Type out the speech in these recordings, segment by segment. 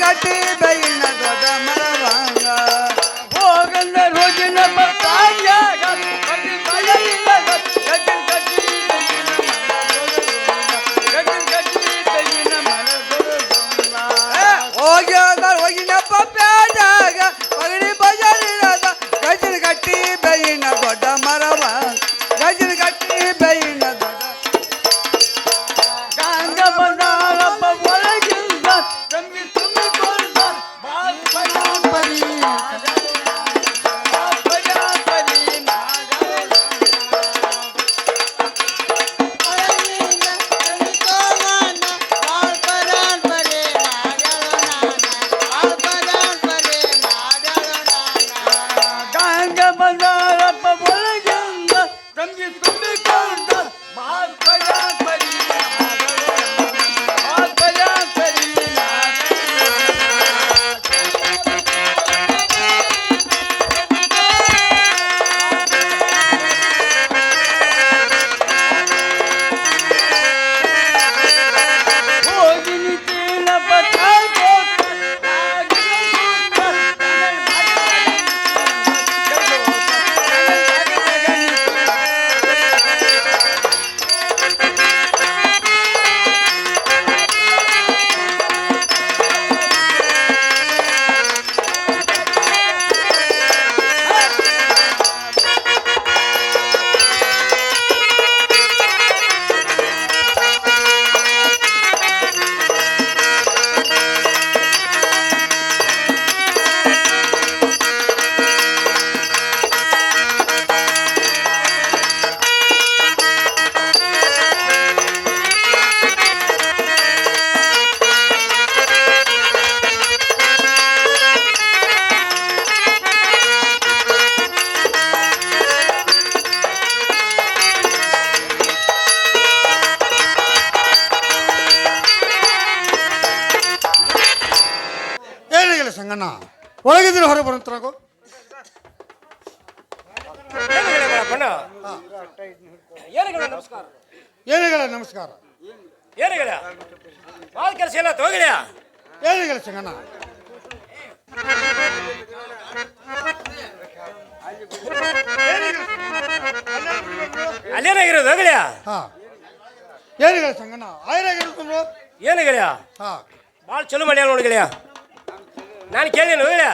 ಗಟ್ಟಿ ಬೆಯ್ಯಿನ ದೊಡ್ಡ ಮರವಂಗ ಹೋಗಂದ ರೋಗಿನ ಬರ್ತಾಯ ಗಟ್ಟಿ ಬಯಲಿಲ್ಲ ಗಟ್ಟಿ ಗಟ್ಟಿ ಹೋಗಿನಪ್ಪ ಪ್ಯಾಜಾಗ ಪಗಡಿ ಬಜಲಿಲ್ಲದ ಗಜ್ಜಿನ ಗಟ್ಟಿ ಬೆಯ್ಯಿನ ದೊಡ್ಡ ಮರವಂಗ ಗಜ್ಜಿನ ಗಟ್ಟಿ ಬೆಯ್ಯಿನ ದೊಡ್ಡ ಗಂಗ ಬಂದಾರಪ್ಪ ಒಳಗಿಂದ ತಂಗಿ ತುಂಬಿಕೊಂಡ ಪರಿ ಸಂಗಣ್ಣ ಒಳಗಿದ್ರೆ ಹೊರ ಬರುತ್ತನಾಗೋ ನಮಸ್ಕಾರ ಏನಿಗಳ ನಮಸ್ಕಾರ ಏನಿಗಳ ಮಾಲ್ ಕೆಲಸ ಎಲ್ಲ ತೋಗಿಡ್ಯಾ ಏನಿಗಳ ಸಂಗಣ್ಣ ಅಲ್ಲೇನಾಗಿರೋದು ಹೋಗಿಡ್ಯಾ ಹಾ ಏನಿಗಳ ಸಂಗಣ್ಣ ಆಯ್ರಾಗಿರ್ತು ಏನಿಗಳ್ಯಾ ಹಾ ಭಾಳ ಚಲೋ ಮಾಡ್ಯಾರ ನೋಡಿಗಳ್ಯಾ ನಾನು ಕೇಳೇನು ಹೋಗಿಡ್ಯಾ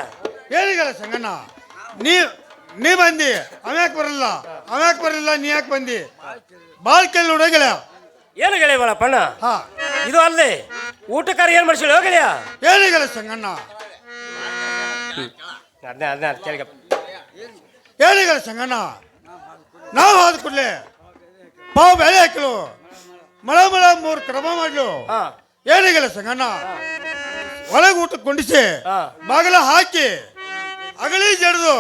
ಏನಿಗಳ ಸಂಗಣ್ಣ ನೀ ಬಂದಿ ಅವ್ಯಾಕೆ ಬರಲಿಲ್ಲ ನೀ ಯಾಕೆ ಬಂದಿ ಬಾಳ್ ಕೇಳಿ ನೋಡೋಗಿಳ ಏನು ಗೆಳೆಯ ಬಾಳಪ್ಪಣ್ಣ ಹಾ ಇದು ಅಲ್ಲದೆ ಊಟಕ್ಕಾರ ಏನು ಮಾಡಿಸಿಲ್ಲ ಹೋಗಿಡ್ಯಾ ಏನಿಗಳ ಸಂಗಣ್ಣ ಅದನ್ನ ಕೇಳಿಕ ಏನಿಗಳ ಸಂಗಣ್ಣ ನಾವು ಆದ ಕೂಡಲೇ ಪಾವು ಬೆಳೆ ಹಾಕಲು ಮಳೆ 3 ಕ್ರಮ ಮಾಡ್ಲು ಏನಿಗಳ ಸಂಗಣ್ಣ ಒಳಗೆ ಊಟ ಕೊಂಡಿಸಿ ಬಾಗಿಲ ಹಾಕಿ ಅಗಲಿ ಜಡ್ದು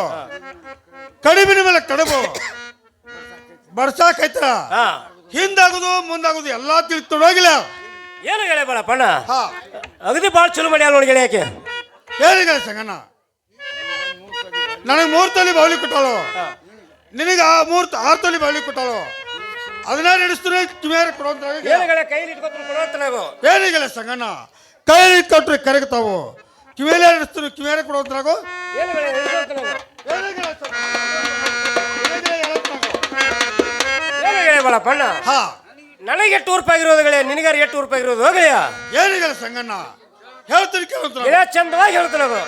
ಕಡಿಮಿನ ಮೇಲೆ ಕಡುಬು ಬಡ್ಸಾಕೈತ್ರ ಹಿಂದಾಗುದು ಮುಂದಾಗುದು ಎಲ್ಲಾ ತಿಳಿತೊಡೋಗಿಲ್ಲ ಏನು ಗೆಳೆಯ ಬಾಳಪ್ಪಣ್ಣ ಅಗದಿ ಭಾಳ ಚಲೋ ಮಾಡ್ಯಾರ ನೋಡಿ ಗೆಳೆಯಕ್ಕೆ ಏನಿಗಳ ಸಂಗಣ್ಣ ನನಗೆ 3 ತೊಲಿ ಬಾವಲಿ ಕೊಟ್ಟಾಳು ನಿನಗೆ 6 ತೊಲಿ ಬಾವಲಿ ಕೊಟ್ಟಾಳು ಅದನ್ನ ನಡೆಸ್ತಾರೆ ಕಿವಿಯಾರ ಕೊಡುವಂತ ಕೈಲಿ ಇಟ್ಕೊತಾರೆ ಕೊಡುವಂತ ನಾವು ಏನಿಗಳ ಸಂಗಣ್ಣ ಕೈಲಿ ಕೊಟ್ರೆ ಕರಗ್ತಾವು ಕಿವಿಯಲ್ಲೇ ನಡೆಸ್ತಾರೆ ಕಿವಿಯಾರ ಕೊಡುವಂತ ನಾವು ಬಾಳಪ್ಪಣ್ಣ ನನಗೆ 8 ರೂಪಾಯಿ ಆಗಿರೋದು ಗೆಳೆಯ ನಿನಗಾರ 8 ರೂಪಾಯಿ ಆಗಿರೋದು ಗೆಳೆಯ ಏನಿಗಳ ಸಂಗಣ್ಣ ಹೇಳ್ತೀನಿ ಕೇಳುತ್ತ ಚಂದವಾಗಿ ಹೇಳ್ತ ನಾವು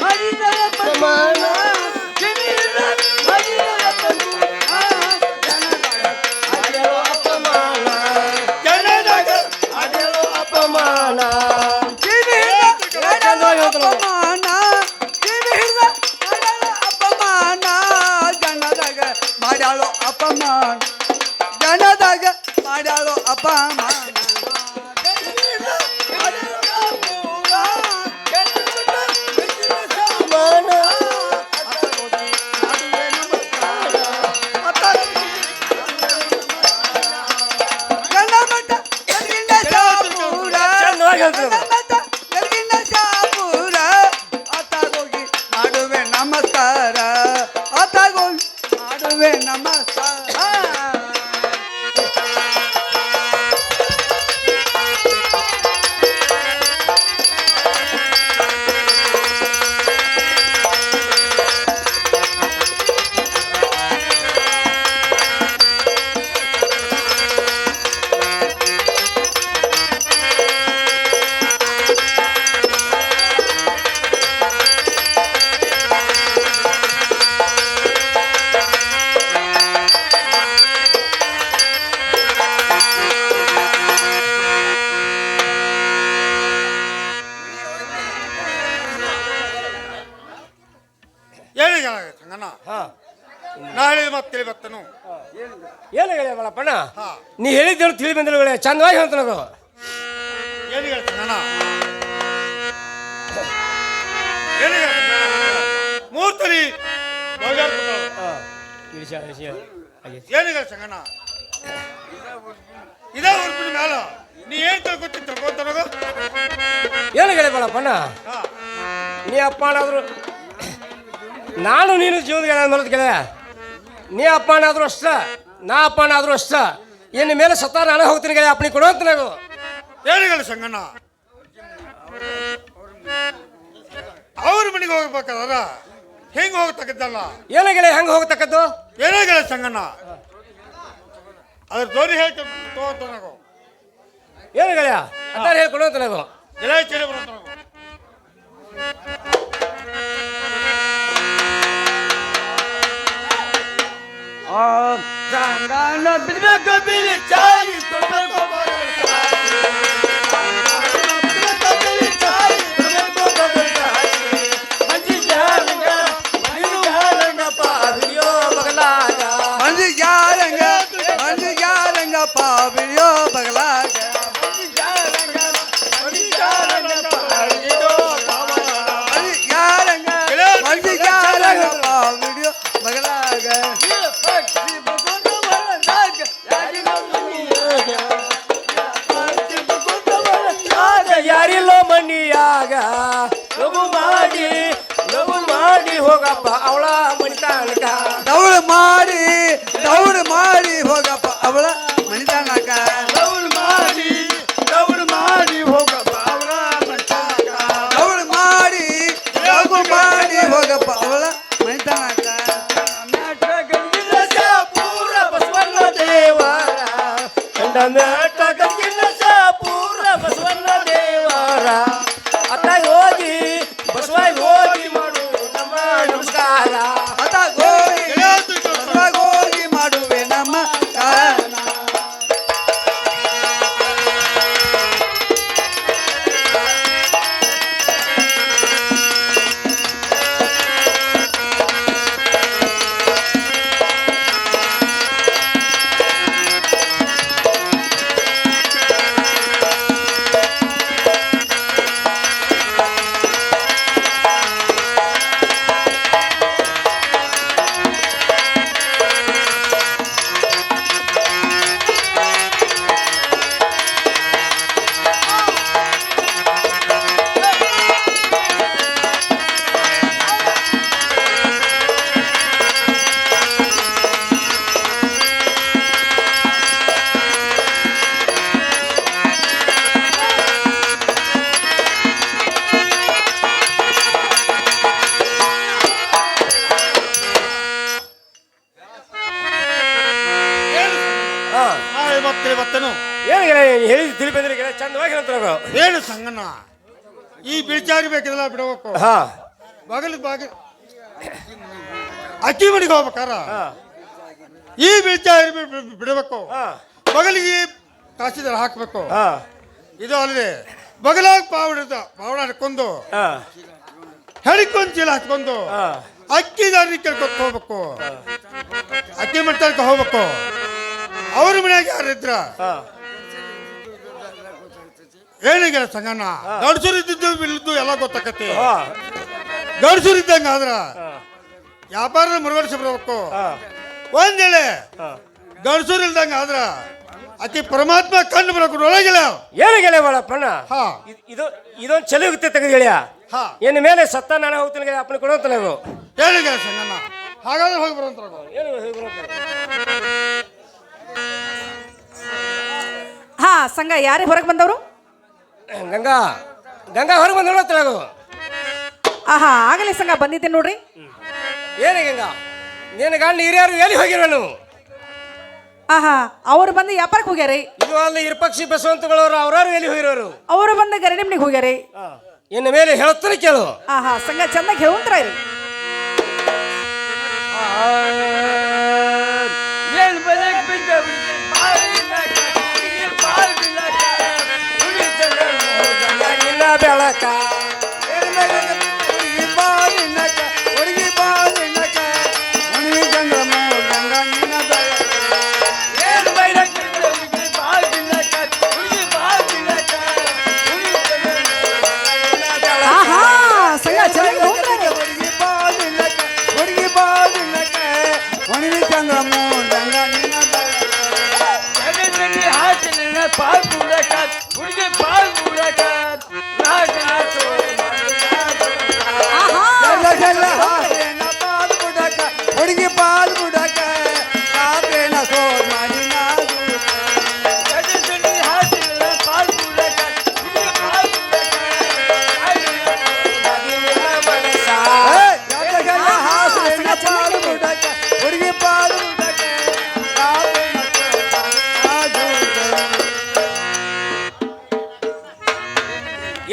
Marina ಅಪಮಾನ ಅದೇಳೋ ಅಪಮಾನ ಅದೇಳೋ ಅಪಮಾನ ಮಾಡ್ಯಾಳೋ ಅಪಮಾನ ಜನದಾಗ ಮಾಡ್ಯಾಳೋ ಅಪಮಾನ ಅತ್ತಾಗೋಗಿ ಮಾಡುವೆ ನಮಸ್ಕಾರ ಅತ್ತಾಗೋಗಿ ಮಾಡುವೆ ನಮಸ್ಕಾರ ಸಂಗಣ್ಣ ಹಾ ನಾಳೆ ಮತ್ತೆ ಬರ್ತನು ಏನು ಹೇಳಿ ಬಾಳಪ್ಪಣ್ಣ ಹಾ ನೀ ಹೇಳಿದ್ದೇನು ತಿಳಿ ಬಂದಿಲ್ಲ ಚಂದವಾಗಿ ಹೇಳ್ತ ನನಗೆ ಏನು ಸಂಗಣ್ಣ ಏನು ಮೂರ್ತರಿ ಏನಿಲ್ಲ ಸಂಗಣ್ಣ ಇದೇ ಉರ್ಪಿನ ಮ್ಯಾಲ ನೀ ಏನ್ ತಿಳ್ಕೊತಿ ತಿಳ್ಕೊಂತ ನನಗ ಏನು ಹೇಳಿ ಬಾಳಪ್ಪಣ್ಣ ಹಾ ನೀ ಅಪ್ಪನಾದ್ರು ನಾನು ನೀನು ಜೀವನದ ಮರದ ಗೆಳೆಯ ನೀ ಅಪ್ಪನಾದ್ರು ಅಷ್ಟ ನಾ ಅಪ್ಪನಾದ್ರು ಅಷ್ಟ ಇನ್ನು ಮೇಲೆ ಸತ್ತ ನಾನು ಹೋಗ್ತೀನಿ ಗೆಳೆಯ ಅಪ್ಪನಿಗೆ ಕೊಡು ಅಂತ ನಾವು ಏನಿಲ್ಲ ಸಂಗಣ್ಣ ಅವ್ರ ಮನೆಗೆ ಹೋಗ್ಬೇಕಾದ್ರ ಹೆಂಗ್ ಹೋಗ್ತಕ್ಕದ್ದಲ್ಲ ಏನು ಗೆಳೆಯ ಹೆಂಗೆ ಹೋಗ್ತಕ್ಕದ್ದು ಏನಾಗಿಲ್ಲ ಸಂಗಣ್ಣ ಅದ್ರ ಧ್ವನಿ ಹೇಳ್ತ ತಗೋತ ನಾವು ಏನು ಗೆಳೆಯ ಅಂತ ಹೇಳ್ಕೊಡು ಅಂತ ನಾವು ಎಲ್ಲ ಕೇಳಿ ಬರೋಂತ ನಾವು ಪಾವಿಯೋ ಬಗಲಾಗ ಪಾವಿಡಿಯೋ ಬಗಲಾಗ ಯಾರಿಲ್ಲೋ ಮಣ್ಣಿಯಾಗ ಲಘು ಮಾಡಿ ಹೋಗಪ್ಪ ಅವಳ ಮಣಿತಾನಕ ದೌಡ್ ಮಾಡಿ ಹೋಗಪ್ಪ ಅವಳ ಮಣಿತಾನಕ ದೌಡ್ ಮಾಡಿ ಹೋಗಪ್ಪ ಅವಳ ಮಣಿತಾನಕ ದೌಡ್ ಮಾಡಿ ಹೋಗಪ್ಪ ಅವಳ ಮಣಿತಾನಕ ಪೂರ ಬಸವಣ್ಣ ದೇವರ ಕಂಡ ಮೇಟ ಗಂಗಿನ ಪೂರ ಬಸವಣ್ಣ ದೇವರ ಅತ್ತ ಹೋಗಿ ಬಸವಾಗಿ ಹೋಗಿ ಮಾಡು ನಮ್ಮ ನಮಸ್ಕಾರ ಹೋಗಿ ಮಾಡುವೆ ನಮ್ಮ ಏನು ಹೇಳಿ ತಿಳಿ ಬಂದ್ರೆ ಚಂದವಾಗಿ ಹೇಳ್ತಾರ ಏನು ಸಂಗಣ್ಣ ಈ ಬಿಚಾರಿ ಬೇಕಿಲ್ಲ ಬಿಡಬೇಕು ಹಾ ಅಕ್ಕಿ ಮನೆಗೆ ಹೋಗ್ಬೇಕಾರ ಈ ಬೀಜ ಬಿಡಬೇಕು, ಬಗಲಿಗೆ ಕಾಸಿದಾರ ಹಾಕಬೇಕು. ಇದು ಅಲ್ಲದೆ ಬಗಲಾಗ ಪಾವಡ ಹಾಕೊಂಡು ಹೆಳಿಕೊಂಡ್ ಚೀಲ ಹಾಕೊಂಡು ಅಕ್ಕಿ ದಾರಿ ಕೇಳ್ಕೊತ ಹೋಗ್ಬೇಕು. ಅಕ್ಕಿ ಮಟ್ಟಕ್ಕೆ ಹೋಗ್ಬೇಕು. ಅವ್ರ ಮನ್ಯಾಗ ಯಾರಿದ್ರ ಏನಿಗೆ ಸಂಗಣ್ಣ ಗಡ್ಸೂರು ಇದ್ದಿದ್ದು ಬಿಲ್ದು ಎಲ್ಲ ಗೊತ್ತಾಕತಿ. ಗಡ್ಸೂರು ಇದ್ದಂಗ ಆದ್ರ ವ್ಯಾಪಾರದ ಮುರುಗಡಿಸಿ ಬಿಡ್ಬೇಕು. ಒಂದ್ ವೇಳೆ ಗಡ್ಸೂರು ಇಲ್ದಂಗ ಆದ್ರ ಅತಿ ಪರಮಾತ್ಮ ಕಂಡು ಬರಬೇಕು. ಒಳಗಿಲ್ಲ ಏನು ಗೆಳೆಯ ಬಾಳಪ್ಪಣ್ಣ, ಇದು ಇದೊಂದು ಚಲುಗುತ್ತೆ ತೆಗೆದು ಗೆಳೆಯ. ಇನ್ನು ಮೇಲೆ ಸತ್ತ ನಾನು ಹೋಗ್ತೀನಿ ಗೆಳೆಯ, ಅಪ್ಪನ ಕೊಡುವಂತ ನಾವು ಹೇಳಿಗೆ ಸಂಗಣ್ಣ. ಹಾಗಾದ್ರೆ ಹೋಗಿ ಬರುವಂತ ಹಾ ಸಂಘ ಯಾರೇ ಹೊರಗೆ ಬಂದವರು? ಗಂಗಾ ಗಂಗಾ ಹೊರಗೆ ಬಂದು ನೋಡತ್ತಲಾಗು. ಆಹಾ ಆಗಲೇ ಸಂಘ ಬಂದಿದ್ದೆ ನೋಡ್ರಿ. ಏನೇ ಗಂಗಾ, ನಿನ್ನ ಗಂಡ ಹಿರಿಯರು ಎಲ್ಲಿ ಹೋಗಿರೋನು? ಆಹಾ ಅವ್ರು ಬಂದು ವ್ಯಾಪಾರಕ್ಕೆ ಹೋಗ್ಯಾರಿ. ಇದು ಅಲ್ಲಿ ಇರ್ಪಕ್ಷಿ ಬಸವಂತಗಳವರು ಅವ್ರವ್ರು ಎಲ್ಲಿ ಹೋಗಿರೋರು? ಅವರು ಬಂದ ಗರಡಿಮನಿಗೆ ಹೋಗ್ಯಾರಿ. ಇನ್ನು ಮೇಲೆ ಹೇಳ್ತಾರೆ ಕೇಳು. ಆಹಾ ಸಂಘ ಚೆನ್ನಾಗಿ ಹೇಳುವಂತರ ಇರಿ. ಬೆಳಕ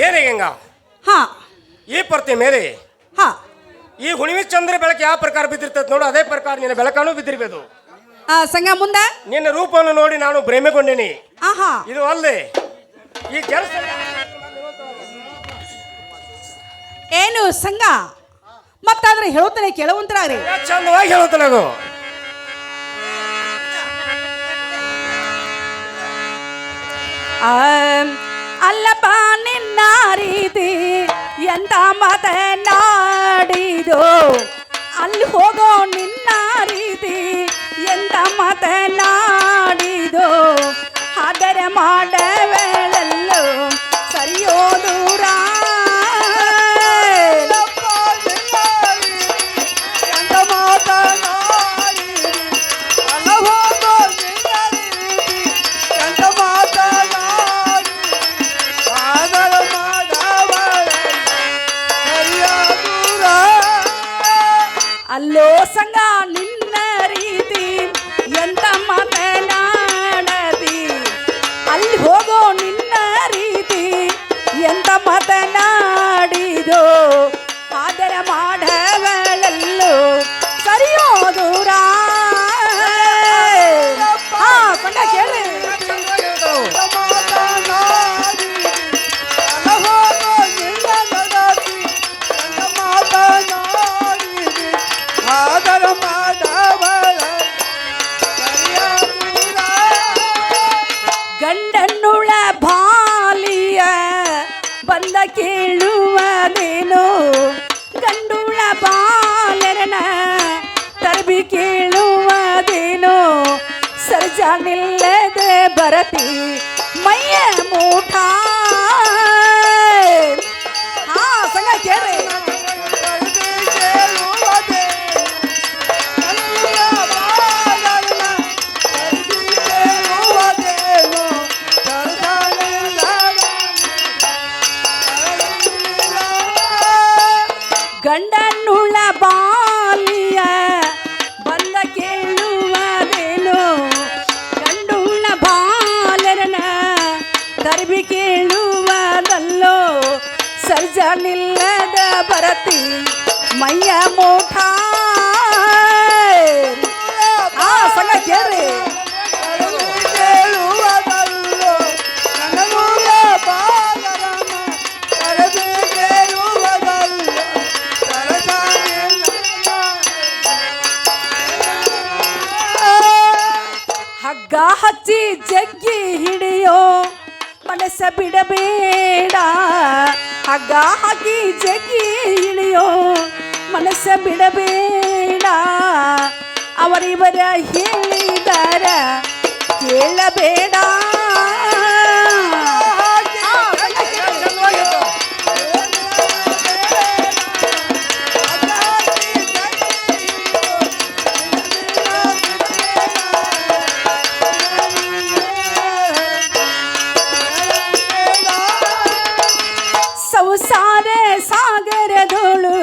ಏನೇ ಗಂಗಾ, ಈ ಪರ್ತಿ ಮೇಲೆ ಈ ಹುಣ್ಣಿಮೆ ಚಂದ್ರ ಬೆಳಕು ಯಾವ ಪ್ರಕಾರ ಬಿದ್ದಿರ್ತದೆ ನೋಡು, ಅದೇ ಪ್ರಕಾರ ನಿನ್ನ ಬೆಳಕಾನು ಬಿದ್ದಿರ್ಬೇಕು. ಸಂಘ ಮುಂದ ನಿನ್ನ ರೂಪವನ್ನು ನೋಡಿ ನಾನು ಭ್ರಮೆಗೊಂಡೇನಿ. ಇದು ಅಲ್ಲದೆ ಈ ಕೆಲಸ ಏನು ಸಂಘ ಮತ್ತಾದ್ರೆ ಹೇಳುತ್ತಾನೆ ಕೇಳುವಂತರಾಗ್ರಿ. ಚಂದವಾಗಿ ಹೇಳುತ್ತ ನಾನು ಅಲ್ಲಪ್ಪ ನಿನ್ನ ರೀತಿ ಎಂತ ಮಾತನಾಡಿದು, ಅಲ್ಲಿ ಹೋಗೋ ನಿನ್ನ ರೀತಿ ಎಂತ ಮಾತನಾಡಿದು, ಆದರೆ ಮಾಡವೇಳಲ್ಲೂ ಸರಿಯೋ ದೂರ. ಅಲ್ಲೋ ಸಂಘ ನಿನ್ನ ರೀತಿ ಎಂತ ಮಾತನಾಡದಿ, ಅಲ್ಲಿ ಹೋಗೋ ನಿನ್ನ ರೀತಿ ಎಂತ ಮಾತನಾಡಿದೋ, ಆದರೆ ಮಾಡವಳಲ್ಲೂ ಸರಿಯೋ ದೂರ. ಸಂಘ ಕೇಳಿ ಗಂಡನ್ನುಳ ಬಾಲಿಯ ಬಂದ ಕೇಳುವದೇನು, ಗಂಡುಳ ಬಾಲರನ ತರಬಿ ಕೇಳುವದೇನು, ಸರ್ಜಾನಿಲ್ಲದೆ ಬರತಿ ಮೈಯ ಮೂಠ. ಸಂಘ ಕೇಳಿ ಗಂಡನ್ನುಳ ಬಾಲಿಯ ಬಂದ ಕೇಳುವದೇನು, ಗಂಡುಳ ಬಾಲರನ ತರಬಿ ಕೇಳು ಹಚ್ಚಿ ಜಗ್ಗಿ ಹಿಡಿಯೋ ಮನಸ್ಸ ಬಿಡಬೇಡ ಹಗ್ಗ ಹಾಕಿ ಜಗ್ಗಿ ಹಿಡಿಯೋ ಮನಸ್ಸ ಬಿಡಬೇಡ ಅವರಿವರ ಹೇಳಿದಾರ ಕೇಳಬೇಡ ಸಂಸಾರ ಸಾಗರದೋಳು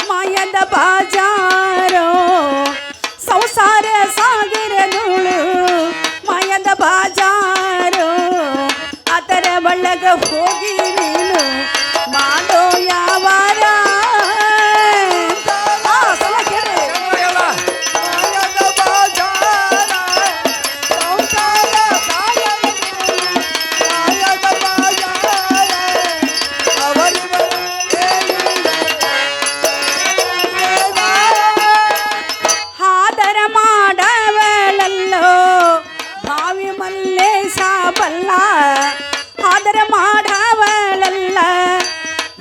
ಮಾಯದ ಬಾಜಾರೋ ಸಂಸಾರ ಸಾಗರದೋಳು ಮಾಯದ ಬಾಜಾರೋ ಅದರ ಒಳಗ ಹೋಗಿ ನೀನು ಮಾಡೋ ಯಾವಾರ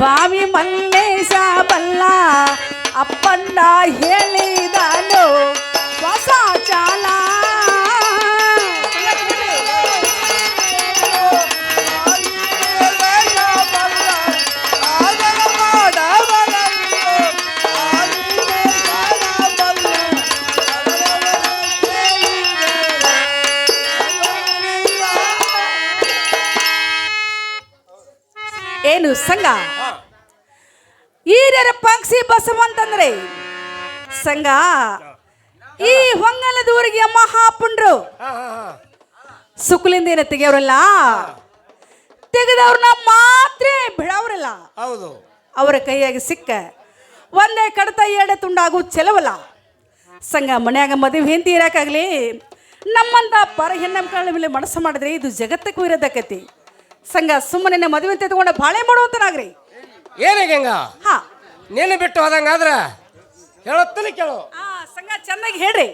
ಬಾವಿ ಮಲ್ಲೇಶ ಬಲ್ಲ ಅಪ್ಪಣ್ಣ ಹೇಳಿದನು ಹೊಸ ಚಾಲ ಏನು ಸಂಘ ಈರ್ಯರ ಪಕ್ಷಿ ಬಸವಂತಂದ್ರೆ ಸಂಘ ಈ ಹೊಂಗಲದ ಊರಿಗೆ ಮಹಾಪುಂಡ್ರು ಸುಕುಲಿಂದ ಏನ ತೆಗೆಯವ್ರಲ್ಲ ತೆಗೆದವ್ರನ್ನ ಮಾತ್ರ ಬಿಡವ್ರಲ್ಲ ಹೌದು ಅವರ ಕೈಯಾಗಿ ಸಿಕ್ಕ ಒಂದೇ ಕಡತ ಎರಡೆ ತುಂಡಾಗು ಚೆಲವಲ್ಲ ಸಂಘ ಮನ್ಯಾಗ ಮದುವೆ ಹೆಂಡತಿ ಇರಕ್ಕಾಗ್ಲಿ ನಮ್ಮಂತ ಪರ ಹೆಣ್ಣಮಕ್ಕಳ ಮೇಲೆ ಮನಸ್ಸು ಮಾಡಿದ್ರೆ ಇದು ಜಗತ್ತಕ್ಕೂ ಇರೋದಕ್ಕತಿ ಸಂಘ ಸುಮ್ಮನೆ ಮದುವೆ ತೆಗೆದುಕೊಂಡು ಬಾಳೆ ಮಾಡುವಂತನಾಗ್ರಿ ಏನಿಗೆ ಹಂಗ ಹಾ ನೀನು ಬಿಟ್ಟು ಹೋದಂಗಾದ್ರ ಹೇಳತ್ತನ ಕೇಳು ಸಂಘ ಚೆನ್ನಾಗಿ ಹೇಳ್ರಿ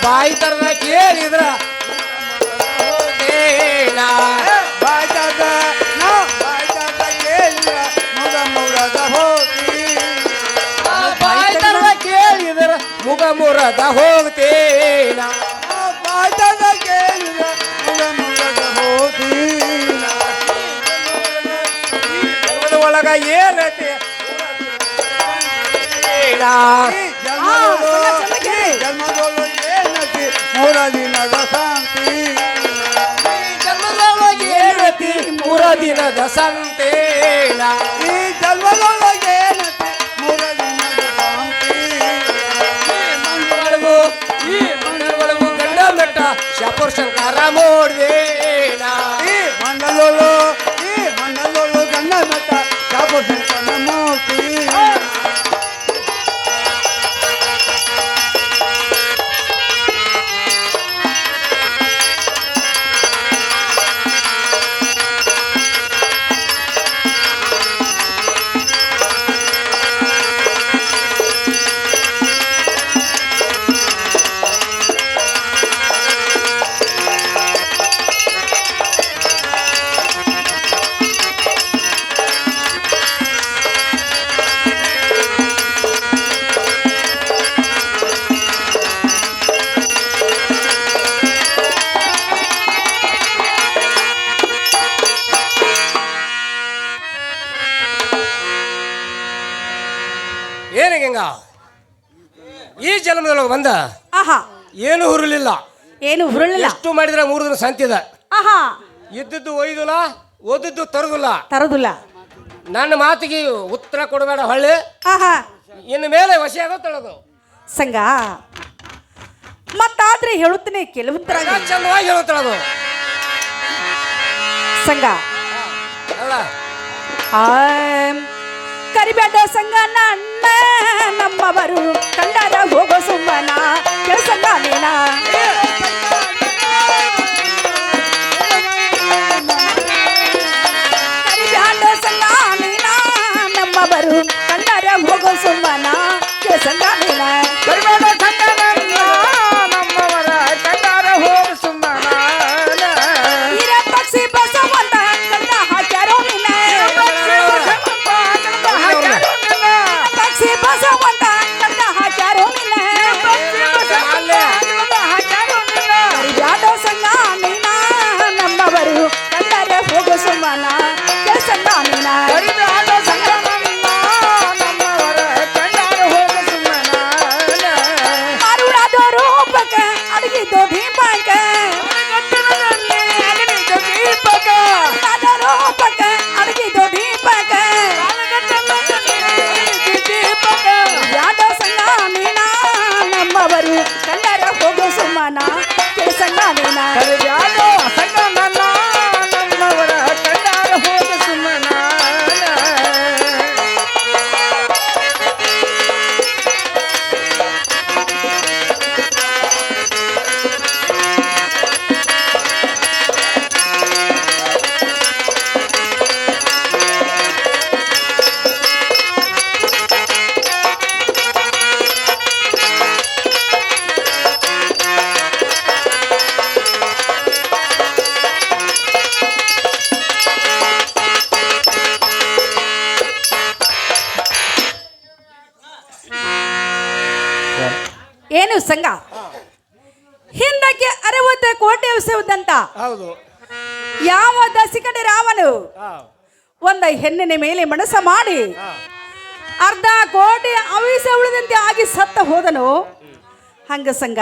ಬಾಯಿ ತರದ ಕೇಳಿದ್ರ ಬಾಯಿ ತರದ ಕೇಳಿದ್ರ ಮುಗ ಮುರದ ಹೋಗ್ತೇನ ಒಳಗ ಏನೈತಿ ಮೂರ ದಿನದ ಸಂತೇನ ಈ ಜನ್ಮದೊಳಗೆ ಈ ಮಂಡಲೊಳಗು ಗಂಡ ಮೆಟ್ಟ ಶಾಪುರ್ ಶಂಕರ ಮೋಡ್ವೇನ ಈ ಮಂಡಲೊಳು ಗಂಡ ಮೆಟ್ಟ ಶಾಪುರ್ ಶಂಕರ ಮೂರ್ತಿ ಏನಿಗೆ ಈ ಜನ್ಮದೊಳಗೆ ಬಂದ ಆಹಾ ಏನು ಹುರುಲಿಲ್ಲ ಏನು ಹುರುಳಿಲ್ಲ ಎಷ್ಟು ಮಾಡಿದ್ರೆ 3 ದಿನ ಸಂತಿದ ಆಹಾ ಇದ್ದದ್ದು ಒಯ್ದುಲ್ಲ ಓದಿದ್ದು ತರುದಿಲ್ಲ ತರೋದಿಲ್ಲ ನನ್ನ ಮಾತಿಗೆ ಉತ್ತರ ಕೊಡಬೇಡ ಹೊಳ್ಳಿ ಆಹಾ ಇನ್ನು ಮೇಲೆ ವಶ ಆಗೋತ್ತಳದು ಸಂಘ ಮತ್ತಾದ್ರೆ ಹೇಳುತ್ತೇನೆ ಕೆಲವಂತರಾಗ ಚಂದವಾಗಿ ಹೇಳುತ್ತಳದು ಸಂಘ ಅಲ್ಲ ಕರಿಬೇಡ ಸಂಗನ ಅಣ್ಣ ನಮ್ಮವರು ಕಂಡಾರ ಹೋಗೋ ಸುಮ್ಮನ ಕೆಲಸಂಗ ನೀನ ಕರಿಬೇಡ ಸಂಗ ನೀನ ನಮ್ಮವರು ಕಂಡಾರ ಹೋಗೋ ಸುಮ್ಮನ ಕೆಲಸಂಗ ನೀನ ಕರಿಬೇಡ ಸಂಗನನ್ನ ನಮ್ಮವರ ಕಂಡಾರ ಹೋಗು ಸುಮ್ಮನ ಹಿರ ಪಕ್ಷಿ ಬಸವಂತ ಕಂಡ ಹಾಕ್ಯಾರೋ ನಿನ್ನ ಪಕ್ಷಿ ಬಸವಂತ ಕಂಡ ಹಾಕ್ಯಾರೋ ನಿನ್ನ ಕರಿಬ್ಯಾಡೋ ಸಂಗ ನೀನ ನಮ್ಮವರು ಕಂಡಾರ ಹೋಗೋ ಸುಮ್ಮನ ಕೆಲಸಂಗ ನೀನ ಕರಿಬೇಡ ಸಂಗನನ್ನ ನಮ್ಮವರ ಕಂಡಾರ ಹೋಗು ಸುಮ್ಮನ ಮಾರುಳಾದೋ ರೂಪಕ ಅಡಗಿದ್ದು ದೀಪಕ ಮಾರುಳಾದೋ ರೂಪಕ ಅಡಗಿದ್ದು ದೀಪಕ ಯಾದೋ ಸಂಗ ನೀನ ನಮ್ಮವರು ಕಂಡಾರ ಹೋಗೋ ಸುಮ್ಮನ ಕೆಲಸಂಗ ನೀನ ಕರಿಬ್ಯಾಡೋ ಸಂಗನನ್ನ ನಮ್ಮವರ ಕಂಡಾರ ಹೋಗು ಸುಮ್ಮನ ಏನು ಸಂಘ ಹಿಂದಕ್ಕೆ 60 ಕೋಟಿ ಉತ್ಸವದಂತ ಹೌದು ಯಾವ ದಸಿಕಡೆ ರಾಮನು ಹಾ ಒಂದ ಹೆಣ್ಣಿನ ಮೇಲೆ ಮನಸ್ಸ ಮಾಡಿ ಅರ್ಧ ಕೋಟಿ ಅವಿಸ ಉಳಿದಂತೆ ಆಗಿ ಸತ್ತ ಹೋದನು ಹಂಗ ಸಂಘ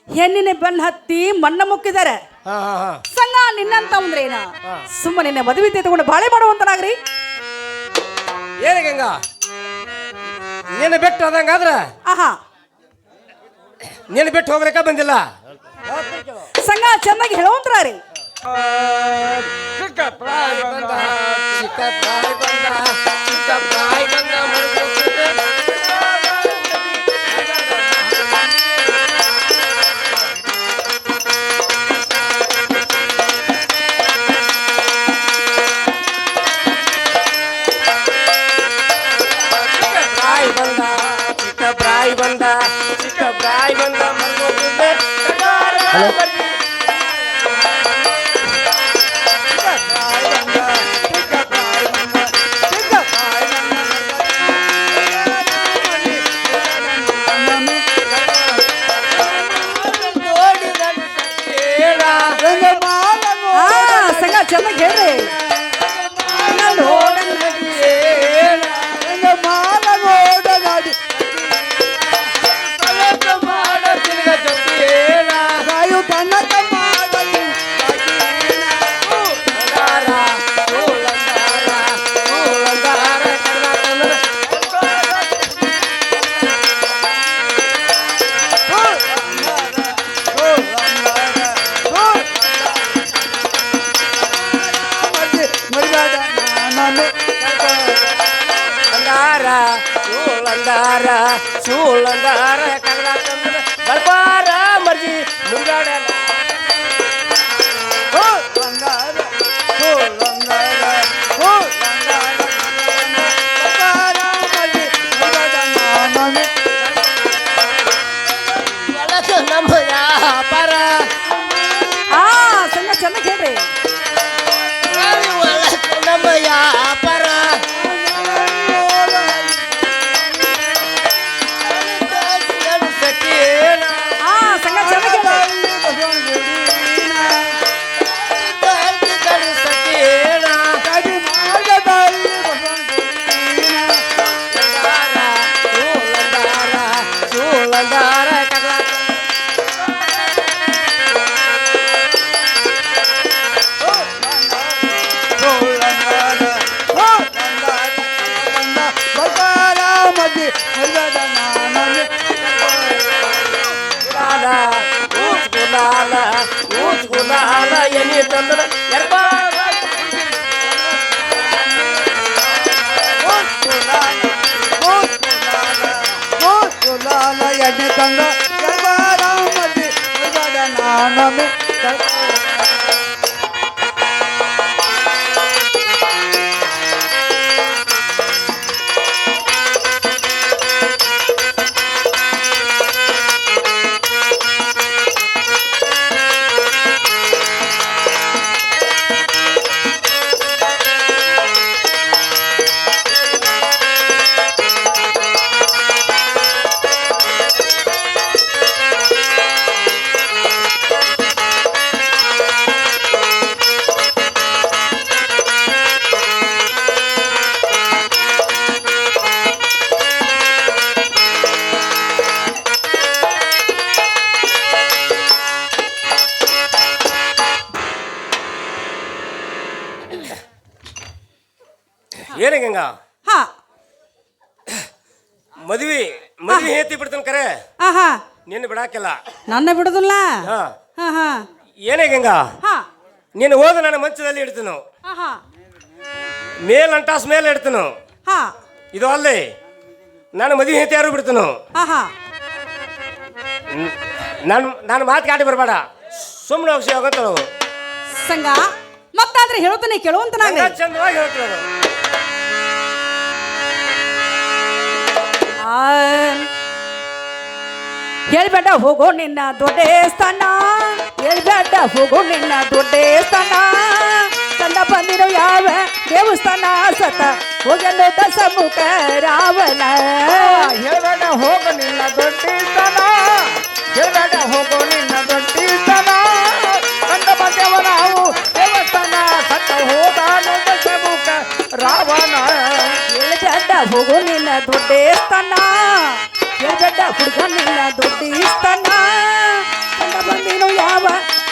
ಹೆಣ್ಣಿನ ಬೆನ್ನ ಹತ್ತಿ ಮಣ್ಣ ಮುಕ್ಕಿದ್ದಾರೆ ಹಾ ಹಾ ಹಾ ಸಂಘ ನಿನ್ನಂತ ಅಂದ್ರೇನ ಸುಮ್ಮನೆ ನಿನ್ನ ಮದುವೆ ತಗೊಂಡು ಬಾಳೆ ಮಾಡುವಂತನಾಗ್ರಿ ಏನು ಗಂಗಾ ನೀನು ಬಿಟ್ಟು ಅದಂಗಾದ್ರ ಆಹಾ ನೀನು ಬಿಟ್ಟು ಹೋಗ್ಲಿಕ್ಕ ಬಂದಿಲ್ಲ ಸಂಘ ಚೆನ್ನಾಗಿ ಹೇಳುವಂತ್ರಿ ಚಿಕ್ಕ ಪ್ರಾಯ ಬಂದ ಚಿಕ್ಕ ಪ್ರಾಯ ಬಂದ ಚಿಕ್ಕ ಪ್ರಾಯ ಬಂದ ಚಿಕ್ಕ ಪ್ರಾಯ ಬಂದ ಚಿಕ್ಕ ಪ್ರಾಯ ಬಂದ ಮರ್ಗೋತಿದ್ದೆ ಸಂಘ ಚೆನ್ನಾಗಿ ಹೇಳ್ರಿ ಚೂಳಂದಾರ ಕಗಡ ತಂದ್ರ ಬರ್ಬಾರ ಮರ್ಜಿ ಮುಂಗಾಡ ನಮ್ಮ ವ್ಯಾಪಾರ ಸಂಘ ಚೆನ್ನಾಗಿ ಹೇಳ್ರಿ ನಮ್ಮ ವ್ಯಾಪಾರ ಸಂಘ ಚೆನ್ನಾಗಿ ಗುಲಾಲ ಎನಿ ತಂದ್ರ ಪ್ರಾಣಮೇ ಏನೇ ಗಂಗಾ ಹಾ ಮದ್ವಿ ಹೇತಿ ಬಿಡ್ತಾನೆ ಕರೆ ಆಹಾ ನಿನ್ನ ಬಿಡಾಕಿಲ್ಲ. ನನ್ನ ಬಿಡುದಿಲ್ಲ. ಹಾ ಹಾ ಹಾ ಏನೇ ಗಂಗಾ ಹಾ ನೀನು ಹೋದ ನನ್ನ ಮಂಚದಲ್ಲಿ ಇಡ್ತೀನು, ಆಹಾ ಮೇಲ್ ಅಂಟಾಸ್ ಮೇಲೆ ಇಡ್ತೀನು. ಹಾ ಇದು ಅಲ್ಲೇ ನಾನು ಮದುವೆ ಹೇತಿ ಯಾರು ಬಿಡ್ತೀನು. ಆಹಾ ನಾನು ಮಾತು ಕಾಟಿ ಬರಬೇಡ, ಸುಮ್ಮನೆ ಹೋಗಿ ಹೋಗಂತ ಸಂಗ ಮತ್ತಾದ್ರೆ ಹೇಳುತ್ತಾನೆ ಕೇಳುವಂತನಾಗ ಚಂದವಾಗಿ ಹೇಳ್ತೀವಿ. ಹೇಳ್ಬೇಡ ಹೋಗೋ ನಿನ್ನ ದೊಡ್ಡ ಸ್ಥಾನ, ಹೇಳ್ಬೇಡ ಹೋಗೋ ನಿನ್ನ ದೊಡ್ಡ ಸ್ಥಾನ, ಕಂಡ ಬಂದಿರೋ ಯಾವ ದೇವಸ್ಥಾನ ಸತ ಹೋಗಲು ದಶಮುಖ ರಾವಣ. ಹೇಳ್ಬೇಡ ಹೋಗ ನಿನ್ನ ದೊಡ್ಡಿಸ್ತನ, ಹೇಳ್ಬೇಡ ಹೋಗೋ ನಿನ್ನ ದೊಡ್ಡಿಸ್ತನ, ಕಂದ ಬಂದೆವ ನಾವು ದೇವಸ್ಥಾನ ಸತ್ತ ಹೋದಾನು ದಶಮುಖ ರಾವಣ. ಹೇಳ್ಬೇಡ ಹೋಗೋ ನಿನ್ನ ದೊಡ್ಡ ಸ್ಥಾನ, ಹೇಳ್ಬೇಡ ಹುಡುಗ ನಿನ್ನ ದೊಡ್ಡ ಸ್ಥಾನ, ಕಂಡ ಬಂದಿರೋ ಯಾವ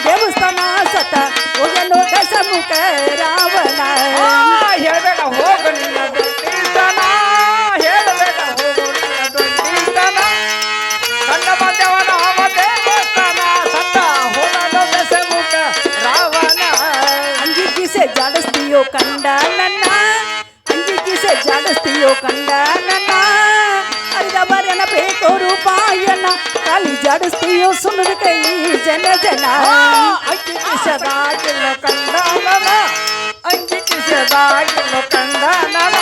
ದೇವಸ್ಥಾನ ಸತ ಹೋಗಲು ದಶಮುಖ ರಾವಣ. ಹೇಳ್ಬೇಡ ಹೋಗ ನಿನ್ನ ದೊಡ್ಡಿಸ್ತನ, ಹೇಳ್ಬೇಡ ಹೋಗೋ ನಿನ್ನ ದೊಡ್ಡಿಸ್ತನ, ಕಂದ ಬಂದೆವ ನಾವು ದೇವಸ್ಥಾನ ಸತ್ತ ಹೋದಾನು ದಶಮುಖ ರಾವಣ. ಅಂಗಿ ಕಿಸೆ ಜಾಡಿಸ್ತೀಯೋ ಕಂಡ ನನ್ನ, ಅಂಗಿ ಕಿಸೆ ಜಾಡಿಸ್ತೀಯೋ ಕಂಡ ನನ್ನ, ಅರಿದ ಬರನ ಬೇಕು ರೂಪಾಯನ ಕಾಲಿ ಜಾಡಿಸ್ತೀಯೋ ಸುಮ್ಮನೆ ಕೈ ಜನ ಜನ. ಅಂಗಿ ಕಿಸದಾಗಿಲ್ಲ ಕಂದ ನನ, ಅಂಗಿ ಕಿಸದಾಗಿಲ್ಲ ಕಂದ ನನ,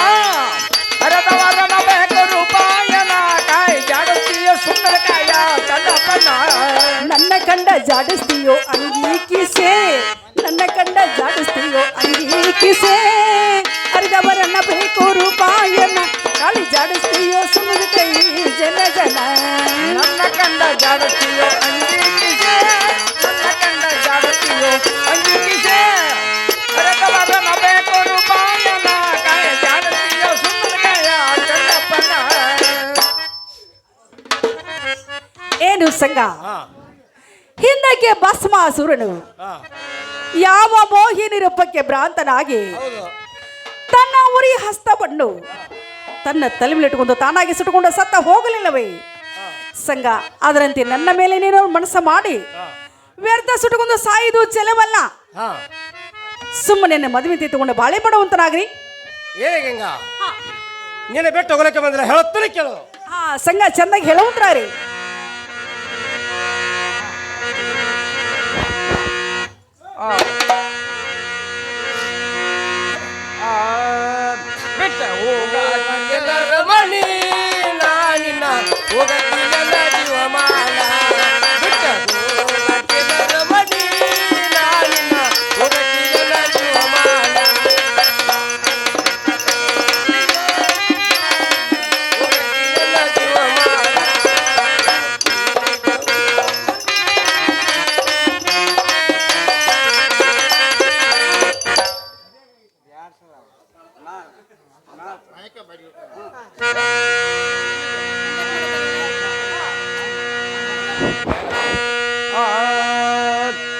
ಹರದವರನ ಬೇಕು ರೂಪಾಯನ ಕಾಯಿ ಜಾಡುತ್ತೀಯ ಸುಂದರ ಕಾಯ ಚಂದಪ್ಪನ. ನನ್ನ ಕಂಡ ಜಾಡಿಸ್ತೀಯೋ ಅಂಗಿ ಕಿಸೆ, ನನ್ನ ಕಂಡ ಜಾಡಿಸ್ತೀಯೋ ಅಂಗಿ ಕಿಸೆ, ಅರಿದ ಬರನ ಬೇಕು ರೂಪಾಯನ ಕಾಲಿ ಜಾಡಿಸ್ತೀಯೋ ಸುಮ್ಮನೆ ಕೈ ಜನ ಜನ. ನನ್ನ ಕಂಡ ಜಾಡುತ್ತೀಯೋ ಅಂಗಿ ಕಿಸೆ, ನನ್ನ ಕಂಡ ಜಾಡುತ್ತೀಯೋ ಅಂಗಿ ಕಿಸೆ, ಹರದವರನ ಬೇಕು ರೂಪಾಯನ ಕಾಯ ಜಾಡುತ್ತೀಯ ಸುಂದರ ಕಾಯ ಚಂದಪ್ಪನ. ಏನು ಸಂಗ ಹಿಂದಕ್ಕೆ ಭಸ್ಮಾಸುರನು ಯಾವ ಮೋಹಿನಿ ರೂಪಕ್ಕೆ ಭ್ರಾಂತನಾಗಿ ತನ್ನ ಉರಿ ಹಸ್ತವನ್ನು ತನ್ನ ತಲೆಮೇಲಿಟ್ಟುಕೊಂಡು ತಾನಾಗಿ ಸುಟ್ಟುಕೊಂಡು ಸತ್ತ ಹೋಗಲಿಲ್ಲವೇ ಸಂಗ? ಅದರಂತೆ ನನ್ನ ಮೇಲೆ ನೀನು ಮನಸ್ಸು ಮಾಡಿ ವ್ಯರ್ಥ ಸುಟ್ಟುಕೊಂಡು ಸಾಯುವುದು ಚೆಲವಲ್ಲ. ಸುಮ್ಮನೆ ಮದುವೆ ತಿತ್ತುಕೊಂಡು ಬಾಳೆ ಮಾಡುವಂತನಾಗ್ರಿ. ಏನೇ ಗಂಗಾ ನೀನು ಬಿಟ್ಟು ಹೋಗಲಿಕ್ಕೆ ಬಂದ್ರೆ ಹೇಳುತ್ತಾನೆ ಕೇಳು. ಸಂಗ ಚಂದಾಗಿ ಹೇಳುವಂತ್ರಿ. ಬಿಟ್ಟ ಹೋಗ ರಮಣಿ ನಾನಿನ್ನ ಹೋಗಕ್ಕಿಲ್ಲ ಜೀವಮಾನ, ಬಿಟ್ಟ ಹೋಗಕ್ಕೆ ರಮಣಿ ನಾನಿನ್ನ ಹೋಗಕ್ಕಿಲ್ಲ ಜೀವಮಾನ, ಹೋಗಕ್ಕಿಲ್ಲ ಜೀವಮಾನ.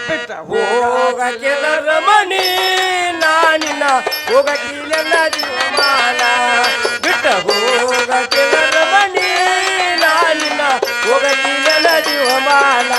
ಬಿಟ್ಟ ಹೋಗಕ್ಕೆ ರಮಣಿ ನಾನಿನ್ನ ಹೋಗಕ್ಕಿಲ್ಲ ಜೀವಮಾನ, ಬಿಟ್ಟ ಹೋಗಕ್ಕೆ ರಮಣಿ ನಾನಿನ್ನ ಹೋಗಕ್ಕಿಲ್ಲ ಜೀವಮಾನ.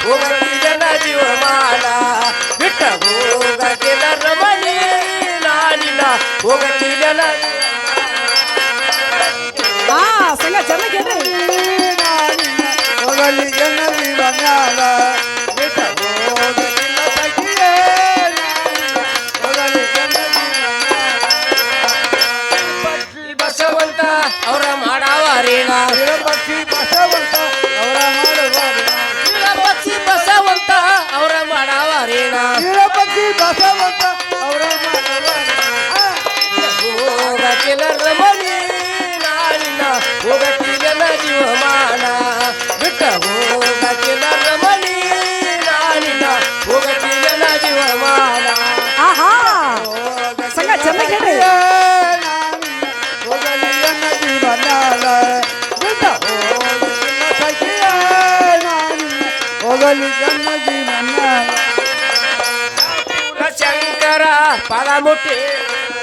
ಹೋಗಕ್ಕಿಲ್ಲ ಜೀವಮಾನ ಬಿಟ್ಟ ಹೋಗಕ್ಕಿಲ್ಲ ರಮಣಿ ನಾನಿನ ಹೋಗಕ್ಕಿಲ್ಲ ಹಾ ಸಂಘ ಚೆನ್ನಾಗಿ ಹೇಳ್ರಿ ಹೋಗಲಿ ಎನ್ನ ಜೀವನಾಲ ಬಿಟ್ಟ ಹೋಗಲಿಲ್ಲ ಸಖಿಯೇ ಹೋಗಲಿ ಎನ್ನ ಈ ಬಸವಂತ ಅವರ ಮಾಡಾವಾರೇನ ಪಕ್ಷಿ ಬಸವಂತ ಅವರ ಮಾಡುವಾರ ಪಕ್ಷಿ ಬಸವಂತ ಅವರ ಮಾಡಾವಾರೇನ ಪಕ್ಷಿ ಬಸವಂತ ಅವರ ಮಾಡುವಾರ ಹೋಗಕ್ಕಿಲ್ಲ ರಮಣಿ ನಾನಿನ ಹೋಗಕ್ಕಿಲ್ಲ ಜೀವಮಾನ ಬಿಟ್ಟ ಹೋಗಕ್ಕಿಲ್ಲ ರಮಣಿ ನಾನಿನ ಹೋಗಕ್ಕಿಲ್ಲ ಜೀವಮಾನ ಆಹಾ ಸಂಘ ಚೆನ್ನಾಗಿ ಹೇಳ್ರಿ ಹೋಗಲಿ ಎನ್ನ ಜೀವನಾಲ ಬಿಟ್ಟ ಹೋಗಲಿಲ್ಲ ಸಖಿಯೇ ಹೋಗಲಿ ಎನ್ನ ಜೀವನಾಲ ಶಂಕರ ಪದಮುಟ್ಟಿ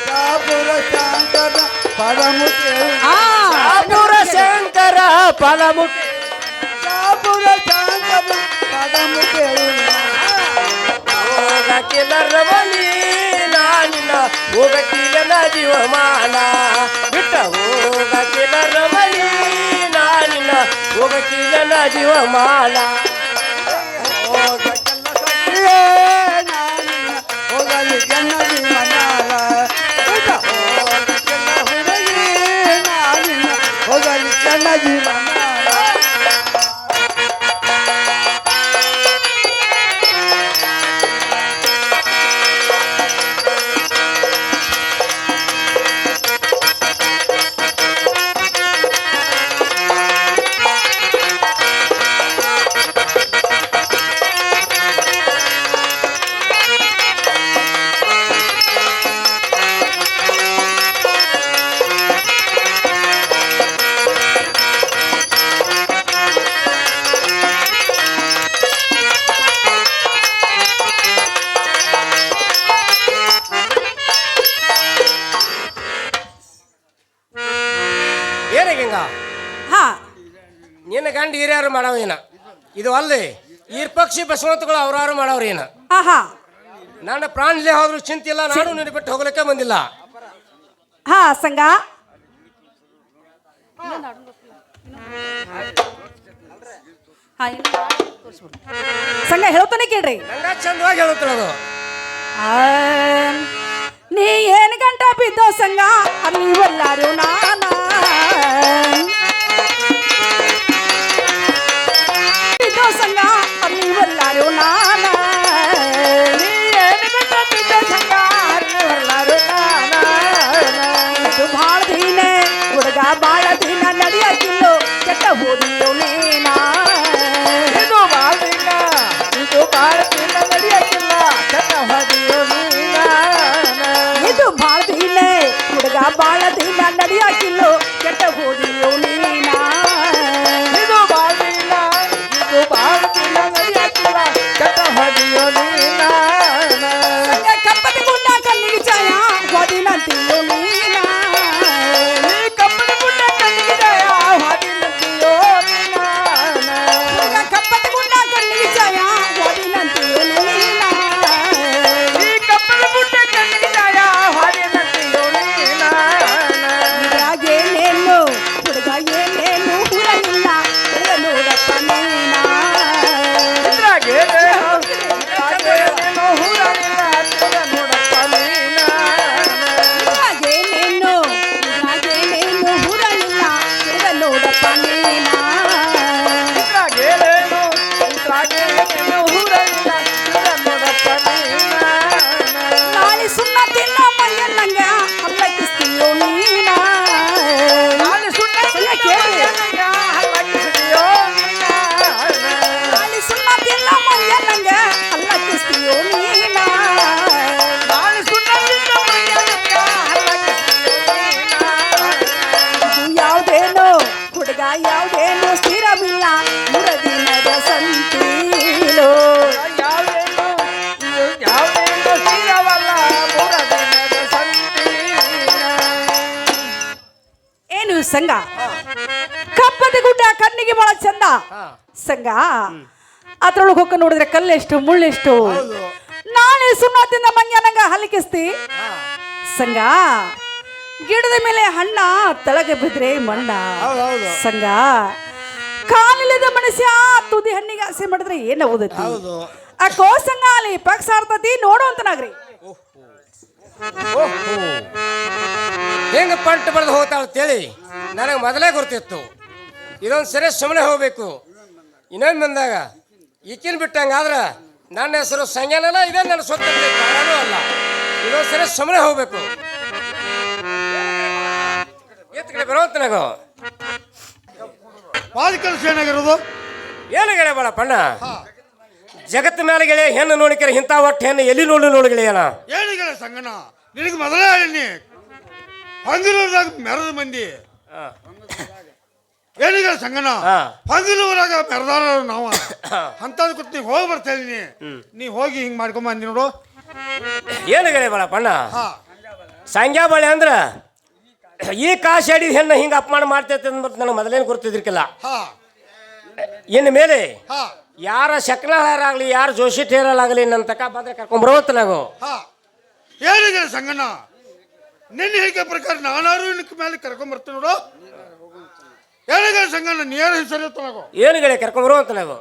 ಶಾಪುರ ಶಾಂತರ ಪದಮುಖಿ ಹಾ ಶಾಪುರ ಶಂಕರ ಪದಮುಟ್ಟಿ ಶಾಪುರ ಶಾಂತರ ಪದಮುಖಿ ಹೋಗಕ್ಕಿಲ್ಲ ರಮಣಿ ನಾನಿನ ಹೋಗಕ್ಕಿಲ್ಲ ಜೀವಮಾನ ಬಿಟ್ಟ ಹೋಗಕ್ಕಿಲ್ಲ ರಮಣಿ ನಾನಿನ ಹೋಗಕ್ಕಿಲ್ಲ ಜೀವಮಾನ ಹೋಗಕ್ಕೆಲ್ಲ ಸಖಿಯೇ ನಾನಿನ ಹೋಗಲಿ ಎನ್ನ ಜೀವನಾಲ ಬಿಟ್ಟ ಹೋಗಕ್ಕೆಲ್ಲ ಹುಡುಗಿ ನಾನಿನ ಹೋಗಲಿ ಎನ್ನ ಜೀವನಾಲ ಏನಿಗಂಗ ಹಾ ನಿನ್ನ ಗಂಡ ಹಿರಿಯರು ಮಾಡವೇನ ಇದು ಅಲ್ಲದೆ ಈ ಪಕ್ಷಿ ಬಸವಂತಗಳು ಅವ್ರಾರು ಮಾಡವ್ರೇನ ಆಹಾ ನನ್ನ ಪ್ರಾಣಲೇ ಹೋದ್ರು ಚಿಂತೆ ಇಲ್ಲ ನಾನು ನಿನ್ನ ಬಿಟ್ಟು ಹೋಗ್ಲಿಕ್ಕೆ ಬಂದಿಲ್ಲ ಹಾ ಸಂಘ ಹಾ, ಸಂಘ ಹೇಳ್ತಾನೆ ಕೇಳ್ರಿ ನಂಗ ಚಂದವಾಗಿ ಹೇಳುತ್ತಿರೋದು ಆ, ನೀ ಏನ್ ಗಂಟ ಬಿದ್ದೋ ಸಂಘ ನೀವೆಲ್ಲಾರು ನಾನ ಬಿದ್ದೋ ಸಂಘ ನೀವೆಲ್ಲಾರು ನಾನ ನೀ ಏನ್ ಗಂಟ ಬಿದ್ದೋ ಸಂಘ ನೀವೆಲ್ಲಾರು ನಾನ ಇದು ಭಾಳ ದೀನೆ ಹುಡುಗ ಬಾಳ ದಿನ ನಡೆಯಕ್ಕಿಲ್ಲೋ ಕೆಟ್ಟ ಹೋದಿಯೋ ನೀನ ಇದು ಬಾಳಿನ ಇದು ಬಾಳತಿನ ನಡೆಯಕ್ಕಿಲ್ಲ ಕೆಟ್ಟ ಹೊದಿಯೋ ನೀನ ಇದು ಭಾಳ ದಿನ ಹುಡುಗ ಬಾಳ ದಿನ ನಡೆಯಕ್ಕಿಲ್ಲೋ ಕೆಟ್ಟ ಹೋದಿಯೋ ನೀನ ಇದು ಬಾಳಿನ ಇದು ಬಾಳತಿನ ನಡೆಯಕ್ಕಿಲ್ಲ ಕೆಟ್ಟ ಹೊದಿಯೋ ನೀನ ಕಪ್ಪದ ಗುಂಡ ಕಣ್ಣಿಗೆ ಛಾಯ ಹೋದಿನಂತೀಯೋ ನೀನ ಈ ಕಪ್ಪನ ಗುಡ್ಡ ಕಣ್ಣಿಗೆಯ ಹೊದಿನಂತೀಯೋ ನೀನ ಕಪ್ಪದ ಗುಂಡ ಕಣ್ಣಿಗೆ ಛಾಯ ಹೋದಿನಂತೀಯೋ ನೀನ ಈ ಕಪ್ಪನ ಗುಡ್ಡ ಕಣ್ಣಿಗೆಯ ಹೊದಿನಂತೀಯೋ ನೀನ ಇದ್ರಾಗೇನೇನು ಹುಡುಗ ಏನೇನು ಹುರಲಿಲ್ಲ ನೋಡಪ್ಪ ನೀನ ಇದ್ರಾಗೇನೇನೋ ಹೂರನಿಲ್ಲ ಹತ್ತಿರ ನೋಡಪ್ಪ ನೀನ ಇದ್ರಾಗೇನೇನು ಹುರಲಿಲ್ಲ ನೋಡಪ್ಪ ನೀನ ಇದ್ರಾಗೇನೇನೋ ಹೂರನಿಲ್ಲ ಹತ್ತಿರ ನೋಡಪ್ಪ ನೀನ ನಾಳೆ ಸುಣ್ಣ ತಿನ್ನ ಮೈಯನ್ನಂಗ ಹಲ್ಲಕ್ಕಿಸ್ತೀಯೋ ನೀನ ನಾಳೆ ಸುಣ್ಣ ಹಲ್ಲಕ್ಕಿಸಿದೆಯೋ ನೀನ ನಾಳೆ ಸುಣ್ಣ ತಿನ್ನ ಮೈಯನ್ನಂಗ ಹಲ್ಲಕ್ಕಿಸ್ತೀಯೋ ನೀನ ನಾಳೆ ಸುಣ್ಣ ಹಲ್ಲಕ್ಕಿಸಿದೆಯೋ ನೀನ ಇದು ಯಾವುದೇನೋ ಹುಡುಗ ಯಾವುದೇನೋ ಸ್ಥಿರವಿಲ್ಲ ಮೂರ ದಿನದ ಸಂತೀಲೋ ಯಾವೇನು ಸ್ಥಿರವಲ್ಲ ಮೂರ ದಿನದ ಸಂತೀನ ಏನು ಸಂಘ ಕಪ್ಪದ ಗುಡ್ಡ ಕಣ್ಣಿಗೆ ಬಹಳ ಚಂದ ಸಂಘ ಅದ್ರೊಳಗೆ ಹೋಗಿ ನೋಡಿದ್ರೆ ಕಲ್ಲೆಷ್ಟು ಮುಳ್ಳೆಷ್ಟು. ನಾಳೆ ಸುಣ್ಣದಿಂದ ಮಂಗ್ಯಾನಂಗ ಹಲಿಕಿಸ್ತಿ ಸಂಗ. ಗಿಡದ ಮೇಲೆ ಹಣ್ಣ ತಳಗೆ ಬಿದ್ರೆ ಮಣ್ಣ ಸಂಗ. ಕಾಲಿಲ್ಲದ ಮನುಷ್ಯ ತುದಿ ಹಣ್ಣಿಗೆ ಆಸೆ ಮಾಡಿದ್ರೆ ಏನ ಓದತಿ. ಆ ಕೋಸಂಗ ಅಲ್ಲಿ ಪಕ್ಷ ಆಡ್ತತಿ ನೋಡು ಅಂತನಾಗ್ರಿ. ಹೆಂಗ ಪಂಟ್ ಬರೆದು ಹೋಗ್ತಾಳ ಅಂತೇಳಿ ನನಗೆ ಮೊದಲೇ ಗೊತ್ತಿತ್ತು. ಇದೊಂದು ಸರಿ ಸುಮ್ಮನೆ ಹೋಗ್ಬೇಕು. ಇನ್ನೊಂದು ಬಂದಾಗ ಈಕಿನ ಬಿಟ್ಟಂಗಾದ್ರೆ ನನ್ನ ಹೆಸರು ಸಂಜ್ಞಾನಲ್ಲ, ಇದೇ ನನ್ನ ಸ್ವತ್ತು ಕಾರಣನೂ ಅಲ್ಲ. ಇದೊಂದು ಸರಿ ಸುಮ್ಮನೆ ಹೋಗ್ಬೇಕು. ಎತ್ತ ಕಡೆ ಬರುವಂತ ನನಗೂ ಪಾದ ಕೆಲಸ ಏನಾಗಿರೋದು? ಏನು ಗೆಳೆಯ ಬಾಳ ಪಣ್ಣ, ಜಗತ್ತ ಮೇಲೆ ಗೆಳೆಯ ಹೆಣ್ಣು ನೋಡಿಕರ ಇಂಥ ಒಟ್ಟು ಹೆಣ್ಣು ಎಲ್ಲಿ ನೋಡಿ ಗೆಳೆಯನ. ಏನಿಗೆ ಸಂಗನ, ನಿನಗೆ ಮೊದಲೇ ಹೇಳಿನಿ ಹಂಗಿರೋದಾಗ ಮೆರದ ಮಂದಿ. ಏನಿಗೆ ಸಂಗನ, ಹಂಗಿನೂರಾಗ ಮೆರದಾರ ನಾವು ಅಂತದ್ ಕೂತ್ ನೀ ಹೋಗಿ ಬರ್ತಾ ಇದೀನಿ. ನೀ ಹೋಗಿ ಹಿಂಗ್ ಮಾಡ್ಕೊಂಡ್ ಬಂದಿ ನೋಡು. ಏನು ಗೆಳೆಯ ಬಾಳ ಪಣ್ಣ, ಸಂಗ್ಯಾ ಬಳೆ ಅಂದ್ರ ಈ ಕಾಸು ಆಡಿದ ಹೆಣ್ಣು ಹಿಂಗೆ ಅಪಮಾನ ಮಾಡ್ತೈತೆ ಅಂದ್ಬಿಟ್ಟು ನನಗೆ ಮೊದಲೇನು ಗುರ್ತಿದ್ರಿಕಿಲ್ಲ. ಇನ್ನು ಮೇಲೆ ಯಾರ ಶಕ್ನಹಾರಾಗಲಿ ಯಾರ ಜೋಶಿ ಟೇರಲಾಗಲಿ ನನ್ನ ತಕ ಬಂದ್ರೆ ಕರ್ಕೊಂಬರೋತ್ ನಾವು. ಏನಿಗೆ ಸಂಗನ, ನಿನ್ನ ಹೇಳಿಕೆ ಪ್ರಕಾರ ನಾನಾರು ಇನ್ಕ ಮೇಲೆ ಕರ್ಕೊಂಬರ್ತೀನಿ ನೋಡು. ಏನಿಗೆ ಸಂಗನ, ನೀ ಏನು ಹೆಸರು ಏನು ಗೆಳೆಯ ಕರ್ಕೊಂಬರೋತ್ ನಾವು.